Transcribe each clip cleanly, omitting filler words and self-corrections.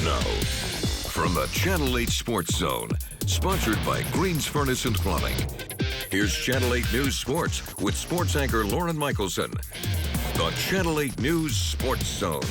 know. From the Channel 8 Sports Zone, sponsored by Green's Furnace and Plumbing. Here's Channel 8 News Sports with sports anchor Lauren Michelson. The Channel 8 News Sports Zone.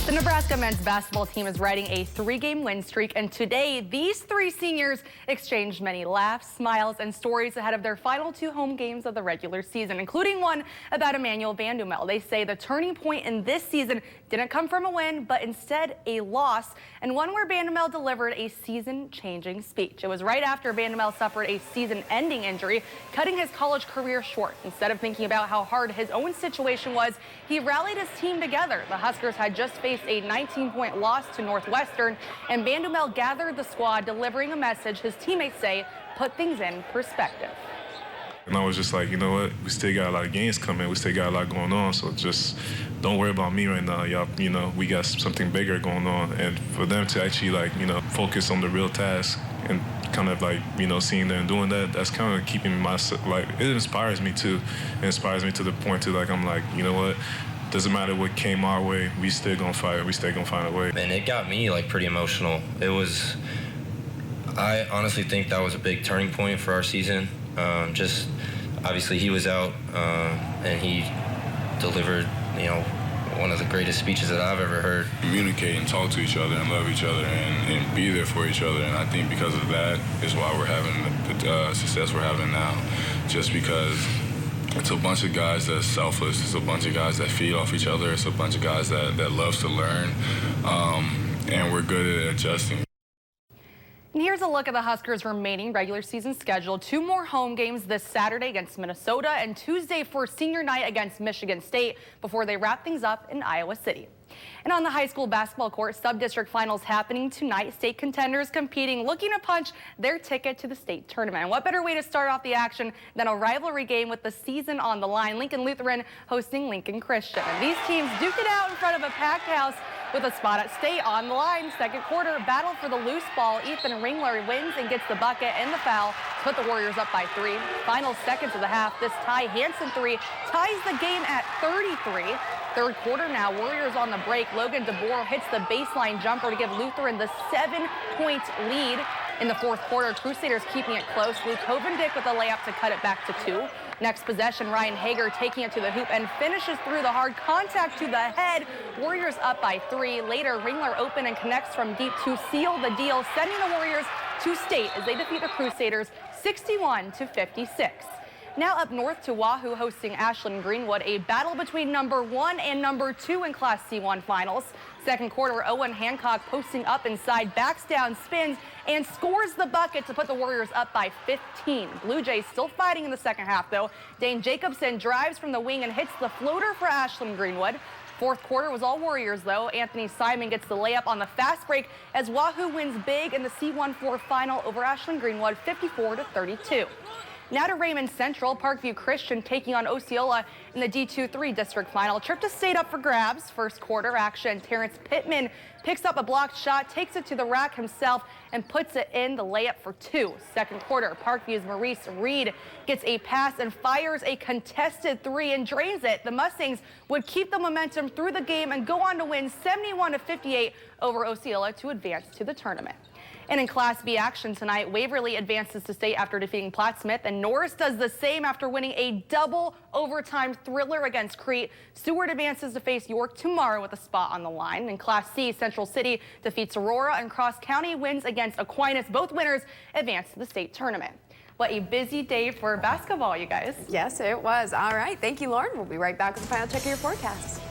The Nebraska men's basketball team is riding a 3-game win streak, and today these 3 seniors exchanged many laughs, smiles, and stories ahead of their final 2 home games of the regular season, including one about Emmanuel Vandumel. They say the turning point in this season didn't come from a win, but instead a loss, and one where Vandumel delivered a season-changing speech. It was right after Vandumel suffered a season-ending injury, cutting his college career short. Instead of thinking about how hard his own situation was, he rallied his team together. The Huskers had just faced a 19-point loss to Northwestern, and Vandumel gathered the squad, delivering a message his teammates say put things in perspective. And I was just like, you know what, we still got a lot of games coming, we still got a lot going on, so just don't worry about me right now, y'all. You know, we got something bigger going on, and for them to actually, like, you know, focus on the real task and kind of, like, you know, seeing them doing that, that's kind of keeping my, like, it inspires me too. It inspires me to the point to, like, I'm like, you know what, doesn't matter what came our way, we still gonna fight, we still gonna find a way. And it got me, like, pretty emotional. It was, I honestly think that was a big turning point for our season. Just obviously he was out and he delivered, you know, one of the greatest speeches that I've ever heard. Communicate and talk to each other and love each other and be there for each other. And I think because of that is why we're having the success we're having now. Just because it's a bunch of guys that's selfless. It's a bunch of guys that feed off each other. It's a bunch of guys that loves to learn. And we're good at adjusting. And here's a look at the Huskers' remaining regular season schedule. 2 more home games this Saturday against Minnesota and Tuesday for senior night against Michigan State before they wrap things up in Iowa City. And on the high school basketball court, sub-district finals happening tonight. State contenders competing, looking to punch their ticket to the state tournament. And what better way to start off the action than a rivalry game with the season on the line? Lincoln Lutheran hosting Lincoln Christian. And these teams duke it out in front of a packed house with a spot at state on the line. Second quarter, battle for the loose ball. Ethan Ringler wins and gets the bucket and the foul to put the Warriors up by 3. Final seconds of the half, this Ty Hansen 3 ties the game at 33. Third quarter now, Warriors on the break. Logan DeBoer hits the baseline jumper to give Lutheran the 7-point lead. In the fourth quarter, Crusaders keeping it close. Luke Hovendick with a layup to cut it back to 2. Next possession, Ryan Hager taking it to the hoop and finishes through the hard contact to the head. Warriors up by 3. Later, Ringler open and connects from deep to seal the deal, sending the Warriors to state as they defeat the Crusaders 61-56. Now up north to Wahoo hosting Ashland Greenwood, a battle between number 1 and number 2 in Class C1 finals. Second quarter, Owen Hancock posting up inside, backs down, spins, and scores the bucket to put the Warriors up by 15. Blue Jays still fighting in the second half, though. Dane Jacobson drives from the wing and hits the floater for Ashland Greenwood. Fourth quarter was all Warriors, though. Anthony Simon gets the layup on the fast break as Wahoo wins big in the C1-4 final over Ashland Greenwood, 54-32. Now to Raymond Central, Parkview Christian taking on Osceola in the D2-3 district final. Trip to state up for grabs. First quarter action, Terrence Pittman picks up a blocked shot, takes it to the rack himself, and puts it in the layup for 2. Second quarter, Parkview's Maurice Reed gets a pass and fires a contested 3 and drains it. The Mustangs would keep the momentum through the game and go on to win 71-58 over Osceola to advance to the tournament. And in Class B action tonight, Waverly advances to state after defeating Platt Smith, and Norris does the same after winning a double overtime thriller against Crete. Seward advances to face York tomorrow with a spot on the line. In Class C, Central City defeats Aurora, and Cross County wins against Aquinas. Both winners advance to the state tournament. What a busy day for basketball, you guys. Yes, it was. All right. Thank you, Lauren. We'll be right back with the final check of your forecast.